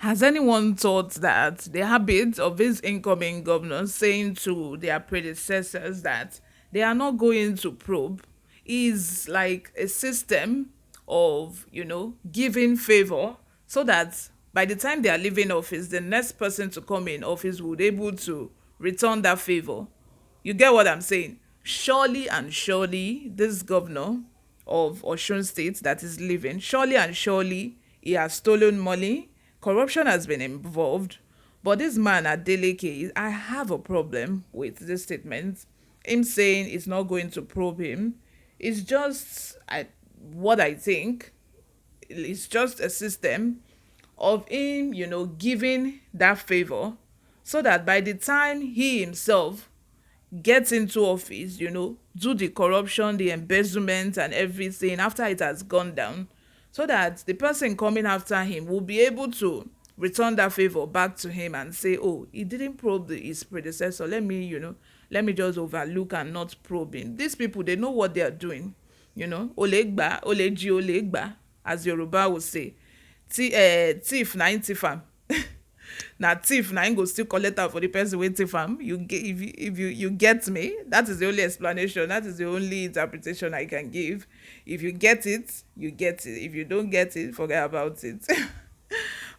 Has anyone thought that the habit of these incoming governors saying to their predecessors that they are not going to probe is like a system of, giving favor so that by the time they are leaving office, the next person to come in office would able to return that favor? You get what I'm saying? Surely and surely, this governor of Osun State that is leaving, surely and surely, he has stolen money. Corruption has been involved. But this man, Adeleke, I have a problem with this statement. Him saying it's not going to probe him. It's just what I think. It's just a system of him, giving that favor so that by the time he himself get into office, do the corruption, the embezzlement, and everything after it has gone down, so that the person coming after him will be able to return that favor back to him and say, oh, he didn't probe his predecessor. Let me just overlook and not probe him. These people, they know what they are doing. Olegba, oleji, olegba, as Yoruba would say. Thief, nine thief am. Na thief na him go still collect am for the person wey thief am. If you get me, that is the only explanation, that is the only interpretation I can give. If you get it, you get it. If you don't get it, forget about it.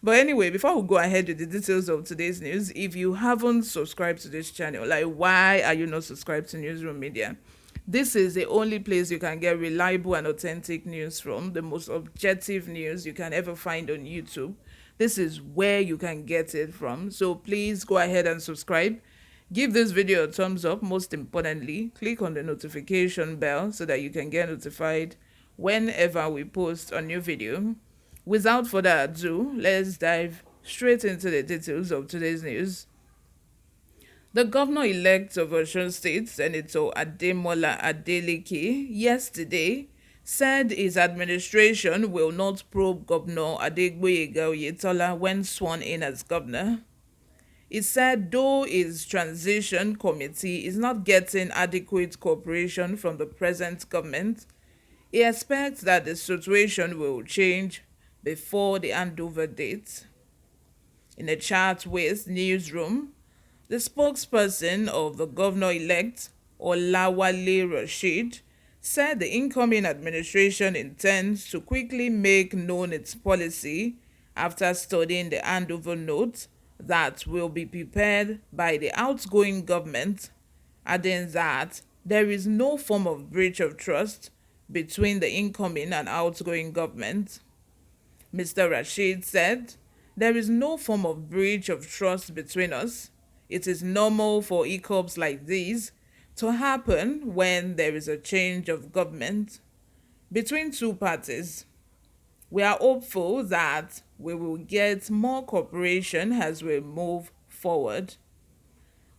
But anyway, before we go ahead with the details of today's news, if you haven't subscribed to this channel, like, why are you not subscribed to Newsroom Media? This is the only place you can get reliable and authentic news from, the most objective news you can ever find on YouTube. This is where you can get it from. So please go ahead and subscribe. Give this video a thumbs up. Most importantly, click on the notification bell so that you can get notified whenever we post a new video. Without further ado, let's dive straight into the details of today's news. The governor-elect of Osun State, Senator Adeleke, yesterday said his administration will not probe Governor Oyetola when sworn in as governor. He said though his transition committee is not getting adequate cooperation from the present government, he expects that the situation will change before the handover date. In a chat with NEWSROOM, the spokesperson of the governor-elect, Olawale Rashid, said the incoming administration intends to quickly make known its policy after studying the handover note that will be prepared by the outgoing government, adding that there is no form of breach of trust between the incoming and outgoing government. Mr. Rashid said, "There is no form of breach of trust between us. It is normal for hiccups like these to happen when there is a change of government between two parties. We are hopeful that we will get more cooperation as we move forward.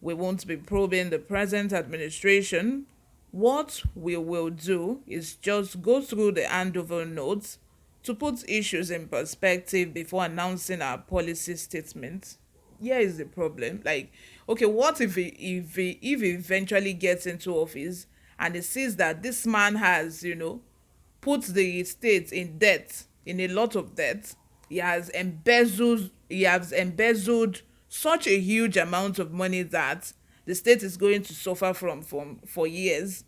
We won't be probing the present administration. What we will do is just go through the handover notes to put issues in perspective before announcing our policy statement." Here is the problem. Like, okay, what if he eventually gets into office and he sees that this man has, put the state in debt, in a lot of debt. He has embezzled such a huge amount of money that the state is going to suffer from for years.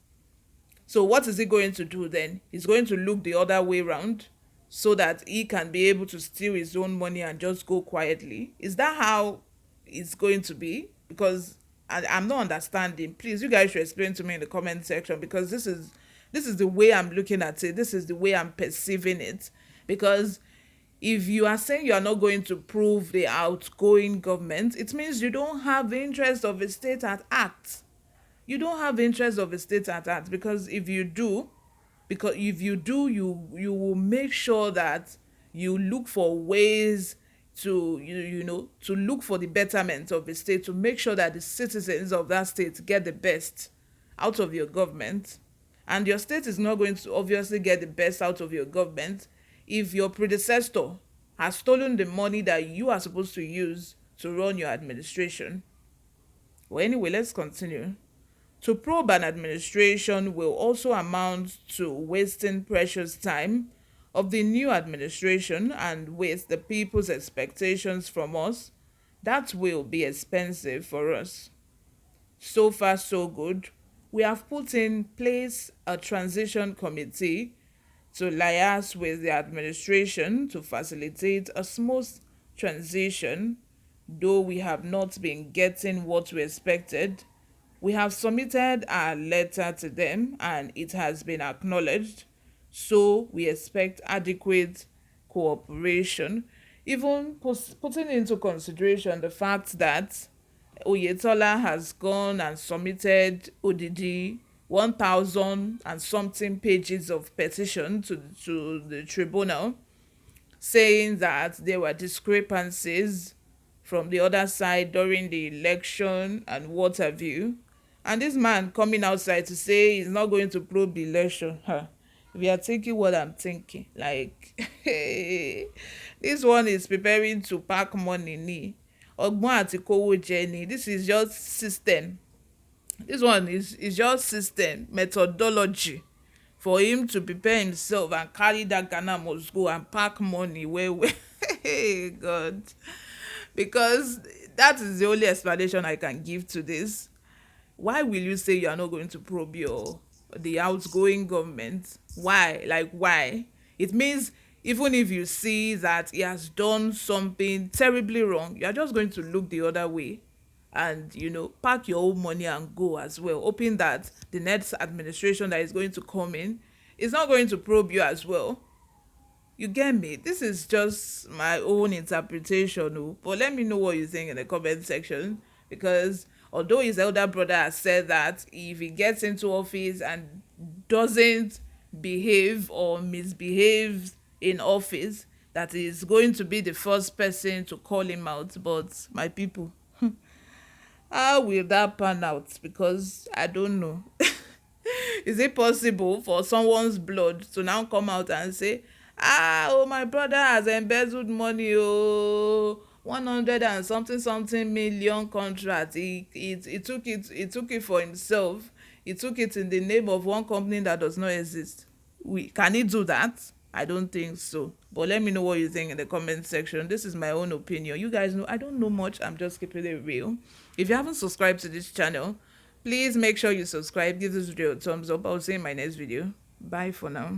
So what is he going to do then? He's going to look the other way around so that he can be able to steal his own money and just go quietly. Is that how it's going to be? Because I'm not understanding. Please, you guys should explain to me in the comment section, because this is the way I'm looking at it. This is the way I'm perceiving it. Because if you are saying you are not going to prove the outgoing government, it means you don't have the interest of a state at heart. You don't have the interest of a state at heart, because if you do, you will make sure that you look for ways to to look for the betterment of the state, to make sure that the citizens of that state get the best out of your government. And your state is not going to obviously get the best out of your government if your predecessor has stolen the money that you are supposed to use to run your administration. Well, anyway, let's continue. To probe an administration will also amount to wasting precious time of the new administration and with the people's expectations from us, that will be expensive for us. So far, so good. We have put in place a transition committee to liaise with the administration to facilitate a smooth transition. Though we have not been getting what we expected, we have submitted our letter to them and it has been acknowledged. So we expect adequate cooperation, even putting into consideration the fact that Oyetola has gone and submitted ODD 1,000 and something pages of petition to the tribunal, saying that there were discrepancies from the other side during the election and what have you. And this man coming outside to say he's not going to probe the election. Huh. If you are thinking what I'm thinking, like, this one is preparing to pack money ni. Ọgbọ́n àti kówó jẹ ni. This is just system. This one is just system, methodology for him to prepare himself and carry that Ghana must go and pack money where God. Because that is the only explanation I can give to this. Why will you say you are not going to probe the outgoing government? Why? Like, why? It means even if you see that he has done something terribly wrong, you are just going to look the other way and, pack your own money and go as well, hoping that the next administration that is going to come in is not going to probe you as well. You get me? This is just my own interpretation, but let me know what you think in the comment section, because although his elder brother has said that if he gets into office and doesn't behave or misbehaves in office, that is going to be the first person to call him out. But my people, how will that pan out? Because I don't know. Is it possible for someone's blood to now come out and say, my brother has embezzled money, 100 and something million contract. He took it for himself. He took it in the name of one company that does not exist. Can he do that? I don't think so. But let me know what you think in the comment section. This is my own opinion. You guys know I don't know much. I'm just keeping it real. If you haven't subscribed to this channel, please make sure you subscribe. Give this video a thumbs up. I'll see you in my next video. Bye for now.